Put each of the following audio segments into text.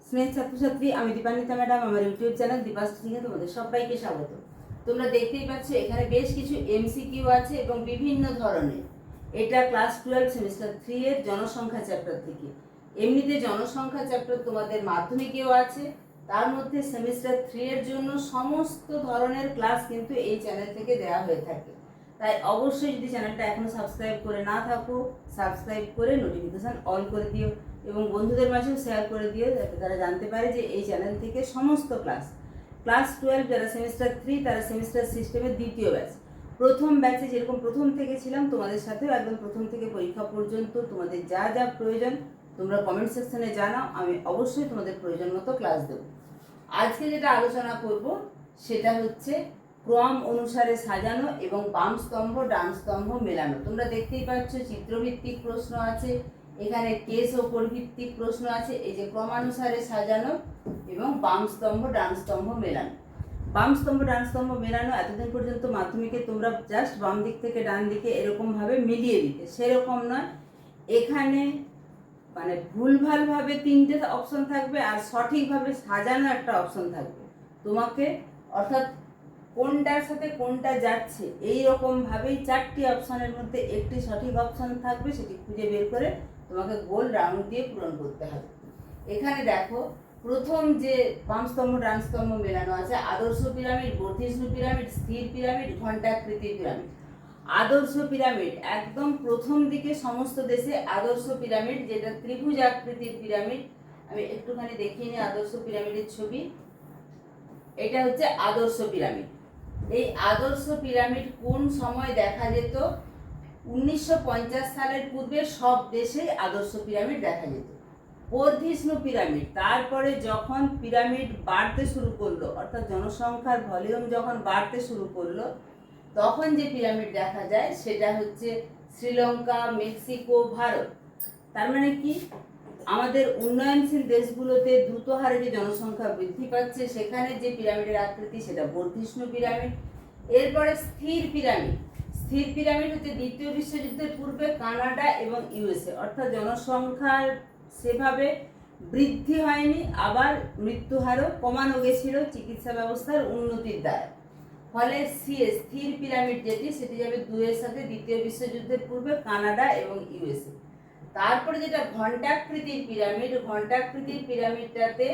স্নেহ ছাত্রছাত্রী, আমি দীপান্বিতা ম্যাডাম, আমার ইউটিউব চ্যানেল দীপাস টিচিংয়ে তোমাদের সবাইকে স্বাগত। তোমরা দেখতেই পাচ্ছ এখানে বেশ কিছু এমসিকিউ আছে এবং বিভিন্ন ধরনের। এটা ক্লাস 12 সেমিস্টার 3 এর জনসংখ্যা চ্যাপ্টার থেকে। এমনিতে জনসংখ্যা চ্যাপ্টার তোমাদের মাধ্যমিকেও আছে, তার মধ্যে সেমিস্টার 3 এর জন্য সমস্ত ধরনের ক্লাস কিন্তু এই চ্যানেল থেকে দেওয়া হয়ে থাকে। তাই অবশ্যই যদি চ্যানেলটা এখনো সাবস্ক্রাইব করে না থাকো, সাবস্ক্রাইব করে নোটিফিকেশন অল করে দিও এবং বন্ধুদের মাঝেও শেয়ার করে দিও, যাতে তারা জানতে পারে যে এই চ্যানেল থেকে সমস্ত ক্লাস 12 যারা সেমিস্টার 3 তারা সেমিস্টার সিস্টেমের দ্বিতীয় ব্যাচ। প্রথম ব্যাচে যেরকম প্রথম থেকে ছিলাম তোমাদের সাথেও একদম প্রথম থেকে পরীক্ষা পর্যন্ত তোমাদের যা যা প্রয়োজন তোমরা কমেন্ট সেকশনে জানাও, আমি অবশ্যই তোমাদের প্রয়োজন মতো ক্লাস দেবো। আজকে যেটা আলোচনা করব সেটা হচ্ছে ক্রম অনুসারে সাজানো এবং বাম স্তম্ভ ডান স্তম্ভ মেলানো। তোমরা দেখতেই পাচ্ছ চিত্রভিত্তিক প্রশ্ন আছে, এখানে কেস ও পরিভিত্তিক প্রশ্ন আছে। এই যে ক্রমানুসারে সাজানো এবং বাম স্তম্ভ ডান স্তম্ভ মেলানো। বাম স্তম্ভ ডান স্তম্ভ মেলানো এতদিন পর্যন্ত মাধ্যমিকে তোমরা জাস্ট বাম দিক থেকে ডান দিকে এরকম ভাবে মিলিয়ে দিতে, সেরকম নয়। এখানে মানে ভুলভালভাবে 3টে অপশন থাকবে আর সঠিকভাবে সাজানো একটা অপশন থাকবে। তোমাকে অর্থাৎ কোনটার সাথে কোনটা যাচ্ছে এই রকম ভাবেই 4টি অপশনের মধ্যে একটি সঠিক অপশন থাকবে, সেটি খুঁজে বের করে তোমাকে গোল রাউন্ড দিয়ে পূরণ করতে হবে। এখানে দেখো প্রথম যে বাম স্তম্ভ ডান স্তম্ভ মেলানো আছে, আদর্শ পিরামিড, বর্ধিষ্ণু পিরামিড, স্থির পিরামিড, ঘণ্টাকৃতি পিরামিড। আদর্শ পিরামিড একদম প্রথম দিকে সমস্ত দেশে আদর্শ পিরামিড, যেটা ত্রিভুজ আকৃতির পিরামিড। আমি একটুখানি দেখিয়ে নিই আদর্শ পিরামিডের ছবি। এটা হচ্ছে আদর্শ পিরামিড। এই আদর্শ পিরামিড কোন সময় দেখা যেত? 1950 সালের পূর্বে সব দেশেই আদর্শ পিরামিড দেখা যেত। বর্ধিষ্ণু পিরামিড তারপরে যখন পিরামিড বাড়তে শুরু করলো, অর্থাৎ জনসংখ্যার ভলিউম যখন বাড়তে শুরু করলো, তখন যে পিরামিড দেখা যায় সেটা হচ্ছে শ্রীলঙ্কা, মেক্সিকো, ভারত। তার মানে কি, আমাদের উন্নয়নশীল দেশগুলোতে দ্রুত হারে যে জনসংখ্যা বৃদ্ধি পাচ্ছে সেখানে যে পিরামিডের আকৃতি সেটা বর্ধিষ্ণু পিরামিড। এরপরে স্থির পিরামিড। স্থির পিরামিড হচ্ছে দ্বিতীয় বিশ্বযুদ্ধের পূর্বে কানাডা এবং ইউএসএ, অর্থাৎ জনসংখ্যার সেভাবে বৃদ্ধি হয়নি, আবার মৃত্যুহারও কমানো গেছিল চিকিৎসা ব্যবস্থার উন্নতির দ্বারা। ফলে স্থির পিরামিড যেটি সেটি যাবে 2 এর সাথে দ্বিতীয় বিশ্বযুদ্ধের পূর্বে কানাডা এবং ইউএসএ। তারপরে যেটা ঘণ্টাকৃতির পিরামিড, ঘণ্টাকৃতির পিরামিডটাতে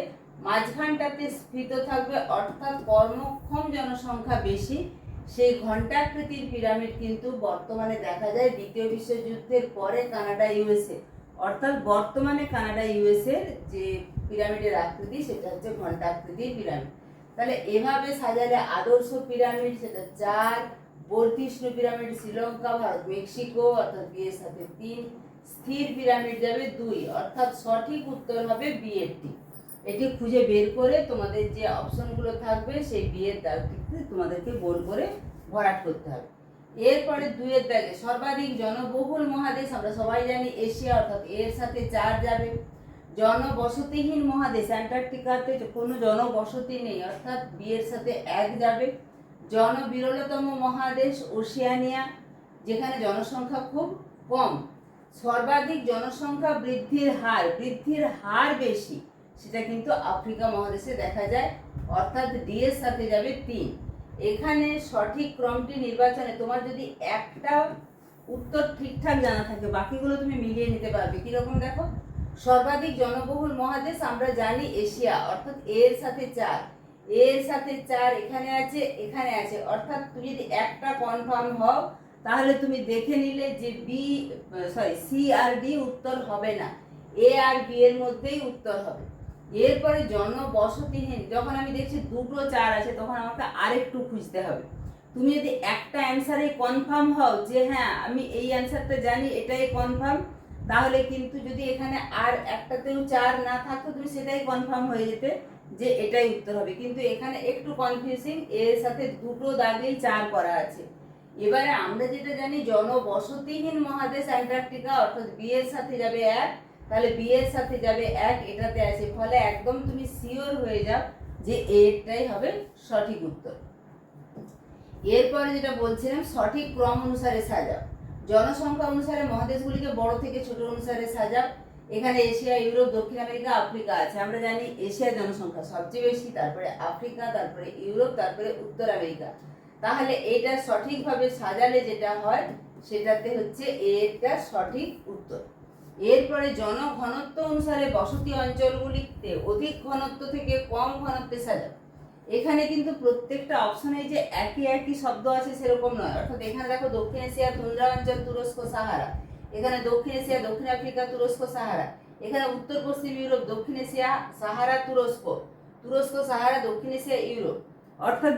মাঝখানটাতে স্ফীত থাকবে, অর্থাৎ কর্মক্ষম জনসংখ্যা বেশি। সেই ঘণ্টাকৃতির পিরামিড কিন্তু বর্তমানে দেখা যায় দ্বিতীয় বিশ্বযুদ্ধের পরে কানাডা ইউএসএ, অর্থাৎ বর্তমানে কানাডা ইউএসএ যে পিরামিডের আকৃতি সেটা হচ্ছে ঘণ্টাকৃতির পিরামিড। তাহলে এভাবে সাজালে আদর্শ পিরামিড সেটা 4, বর্ধিষ্ণু পিরামিড শ্রীলঙ্কা, ভারত, মেক্সিকো অর্থাৎ বি এর সাথে 3, স্থির পিরামিড যাবে 2, অর্থাৎ সঠিক উত্তর হবে বি এরটি। এটি খুঁজে বের করে তোমাদের যে অপশনগুলো থাকবে সেই বি এর দাগটিতে তোমাদেরকে গোল করে ভরাট করতে হবে। এরপরে 2 এর দাগে সর্বাধিক জনবহুল মহাদেশ আমরা সবাই জানি এশিয়া, অর্থাৎ এর সাথে 4 যাবে। জনবসতিহীন মহাদেশ অ্যান্টার্কটিকাতে কোনো জনবসতি নেই, অর্থাৎ বি এর সাথে 1 যাবে। জনবিরলতম মহাদেশ ওশিয়ানিয়া, যেখানে জনসংখ্যা খুব কম। সর্বাধিক জনসংখ্যা বৃদ্ধির হার বেশি, সেটা কিন্তু আফ্রিকা মহাদেশে দেখা যায়, অর্থাৎ ডি এর সাথে যাবে 3। এখানে সঠিক ক্রমটি নির্বাচনে তোমার যদি একটা উত্তর ঠিকঠাক জানা থাকে বাকিগুলো তুমি মিলিয়ে নিতে পারবে। কিরকম দেখো, সর্বাধিক জনবহুল মহাদেশ আমরা জানি এশিয়া, অর্থাৎ এর সাথে 4, এর সাথে 4 এখানে আছে, এখানে আছে, অর্থাৎ তুমি যদি একটা কনফার্ম হও তাহলে তুমি দেখে নিলে যে সি আর ডি উত্তর হবে না, এ আর বি এর মধ্যেই উত্তর হবে। এরপরে জনবসতিহীন, যখন আমি দেখছি 2টো 4 আছে তখন আমাকে আরেকটু খুঁজতে হবে। তুমি যদি একটা অ্যান্সারে কনফার্ম হও যে হ্যাঁ আমি এই অ্যান্সারটা জানি এটাই কনফার্ম, তাহলে কিন্তু যদি এখানে আর একটাতেও 4 না থাকতো তুমি সেটাই কনফার্ম হয়ে যেতে যে এটাই উত্তর হবে। কিন্তু এখানে একটু কনফিউজিং, এর সাথে 2টো দাগেই 4 করা আছে। এবারে আমরা যেটা জানি জনবসতিহীন মহাদেশ অ্যান্টার্কটিকা, অর্থাৎ বি এর সাথে যাবে 1, তাহলে বি এর সাথে যাবে 1 এটাতে আছে। ফলে একদম তুমি শিওর হয়ে যাও যে এটাই হবে সঠিক উত্তর। এরপরে যেটা বলছিলাম সঠিক ক্রম অনুসারে সাজাও। জনসংখ্যা অনুসারে মহাদেশগুলিকে বড় থেকে ছোট অনুসারে সাজাও। এখানে এশিয়া, ইউরোপ, দক্ষিণ আমেরিকা, আফ্রিকা আছে। আমরা জানি এশিয়ার জনসংখ্যা সবচেয়ে বেশি, তারপরে আফ্রিকা, তারপরে ইউরোপ, তারপরে উত্তর আমেরিকা। তাহলে এটা সঠিকভাবে সাজালে যেটা হয় সেটাতে হচ্ছে এটা সঠিক উত্তর। এরপরে জনঘনত্ব অনুসারে বসতি অঞ্চলগুলিতে অধিক ঘনত্ব থেকে কম ঘনত্বে সাজাও। এখানে কিন্তু প্রত্যেকটা অপশনে যে একই একই শব্দ আছে সেরকম নয়। অর্থাৎ এখানে দেখো দক্ষিণ এশিয়া, তুন্দ্রা অঞ্চল, তুরস্ক, সাহারা। এখানে দক্ষিণ এশিয়া, দক্ষিণ আফ্রিকা, তুরস্ক, সাহারা। এখানে উত্তর পশ্চিম ইউরোপ, দক্ষিণ এশিয়া, সাহারা, তুরস্ক, তুরস্ক, সাহারা, দক্ষিণ এশিয়া, ইউরোপ। অর্থাৎ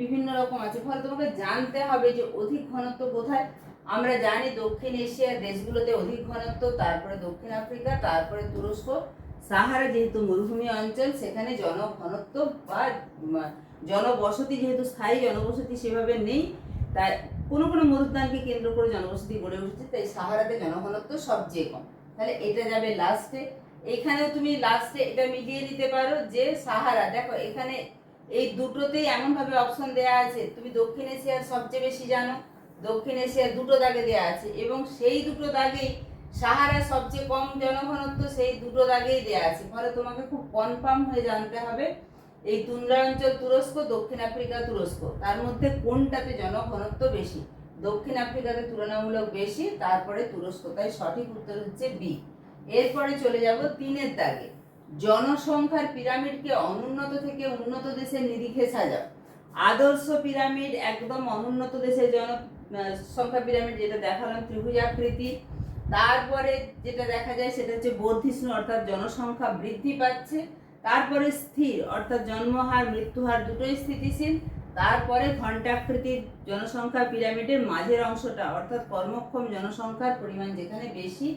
বিভিন্ন রকম আছে। ফলে তোমাকে জানতে হবে যে অধিক ঘনত্ব কোথায়। আমরা জানি দক্ষিণ এশিয়ার দেশগুলোতে অধিক ঘনত্ব, তারপরে দক্ষিণ আফ্রিকা, তারপরে তুরস্ক। সাহারা যেহেতু মরুভূমি অঞ্চল, সেখানে জনঘনত্ব বা জনবসতি যেহেতু স্থায়ী জনবসতি সেভাবে নেই, তাই কোনো কোনো মরুদ্যানকে কেন্দ্র করে জনবসতি গড়ে উঠেছে, তাই সাহারাতে জনঘনত্ব সবচেয়ে কম। তাহলে এটা যাবে লাস্টে। এখানেও তুমি লাস্টে এটা মিলিয়ে নিতে পারো যে সাহারা, দেখো এখানে এই দুটোতেই এমনভাবে অপশন দেওয়া আছে, তুমি দক্ষিণ এশিয়ার সবচেয়ে বেশি জানো, দক্ষিণ এশিয়ার দুটো দাগে দেওয়া আছে, এবং সেই দুটো দাগেই সাহারা সবচেয়ে কম জনঘনত্ব, সেই দুটো দাগেই দেওয়া আছে। ফলে তোমাকে খুব কনফার্ম হয়ে জানতে হবে এই তুন্দ্রা অঞ্চল তুরস্ক, দক্ষিণ আফ্রিকা তুরস্ক, তার মধ্যে কোনটাতে জনঘনত্ব বেশি। দক্ষিণ আফ্রিকাতে তুলনামূলক বেশি, তারপরে তুরস্ক। তাই সঠিক উত্তর হচ্ছে বি। এরপরে চলে যাব 3-এর দাগে। জনসংখ্যার পিরামিডকে অনুন্নত থেকে উন্নত দেশের নিরিখে সাজাও। আদর্শ পিরামিড একদম অনুন্নত দেশের জনসংখ্যা পিরামিড, যেটা দেখালাম ত্রিভুজাকৃতি। তারপরে যেটা দেখা যায় সেটা হচ্ছে বর্ধিষ্ণু, অর্থাৎ জনসংখ্যা বৃদ্ধি পাচ্ছে। তারপরে স্থির, অর্থাৎ জন্মহার মৃত্যুহার দুটোই স্থিতিশীল। তারপরে ঘণ্টাকৃতির জনসংখ্যা পিরামিডের মাঝের অংশটা, অর্থাৎ কর্মক্ষম জনসংখ্যার পরিমাণ যেখানে বেশি,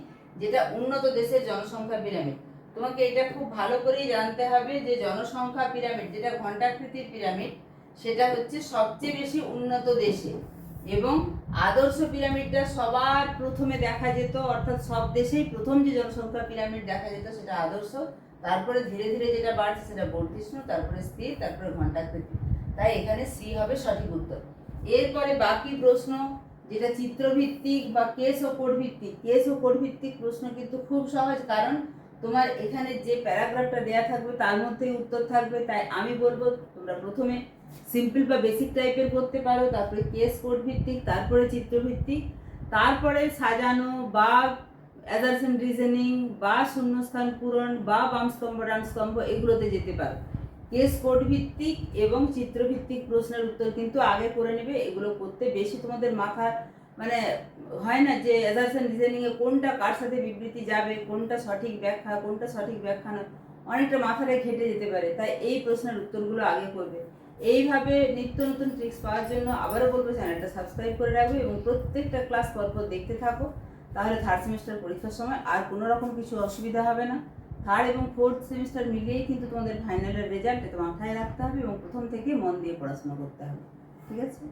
যেটা উন্নত দেশের জনসংখ্যা পিরামিড। তোমাকে এটা খুব ভালো করেই জানতে হবে যে জনসংখ্যা পিরামিড যেটা ঘণ্টাকৃতির পিরামিড, সেটা হচ্ছে সবচেয়ে বেশি উন্নত দেশে। এবং আদর্শ পিরামিডটা সবার প্রথমে দেখা যেত, অর্থাৎ সব দেশেই প্রথম যে জনসংখ্যা পিরামিড দেখা যেত সেটা আদর্শ। তারপরে ধীরে ধীরে যেটা বাড়ছে সেটা বর্ধিষ্ণু, তারপরে স্থির, তারপরে ঘণ্টাকৃতি। তাই এখানে সি হবে সঠিক উত্তর। এরপরে বাকি প্রশ্ন যেটা চিত্রভিত্তিক বা কেস ও কোড ভিত্তিক। কেস ও কোড ভিত্তিক প্রশ্ন কিন্তু খুব সহজ, কারণ তোমার এখানে যে প্যারাগ্রাফটা দেয়া থাকবে তার মধ্যেই উত্তর থাকবে। তাই আমি বলবো তোমরা প্রথমে সিম্পল বা বেসিক টাইপের করতে পারো, তারপরে কেস কোড ভিত্তিক, তারপরে চিত্রভিত্তিক, তারপরে সাজানো বা অ্যাসারশন রিজনিং বা শূন্যস্থান পূরণ বা বাম স্তম্ভ ডান স্তম্ভ এগুলোতে যেতে পারো। কেস কোড ভিত্তিক এবং চিত্রভিত্তিক প্রশ্নের উত্তর কিন্তু আগে করে নেবে। এগুলো করতে বেশি তোমাদের মাথা মানে হয় না যে অ্যাসারশন রিজনিং এ কোনটা কার সাথে বিবৃতি যাবে, কোনটা সঠিক ব্যাখ্যা, কোনটা সঠিক ব্যাখ্যা না, অনেকটা মাথাটাই ঘেটে যেতে পারে। তাই এই প্রশ্নের উত্তরগুলো আগে করবে। এইভাবে নিত্য নতুন ট্রিক্স পাওয়ার জন্য আবারও বলবো চ্যানেলটা সাবস্ক্রাইব করে রাখবে এবং প্রত্যেকটা ক্লাস পরপর দেখতে থাকো। তাহলে থার্ড সেমিস্টার পরীক্ষার সময় আর কোনো রকম কিছু অসুবিধা হবে না। থার্ড এবং ফোর্থ সেমিস্টার মিলিয়েই কিন্তু তোমাদের ফাইনালের রেজাল্ট এটা মাথায় রাখতে হবে এবং প্রথম থেকে মন দিয়ে পড়াশোনা করতে হবে। ঠিক আছে?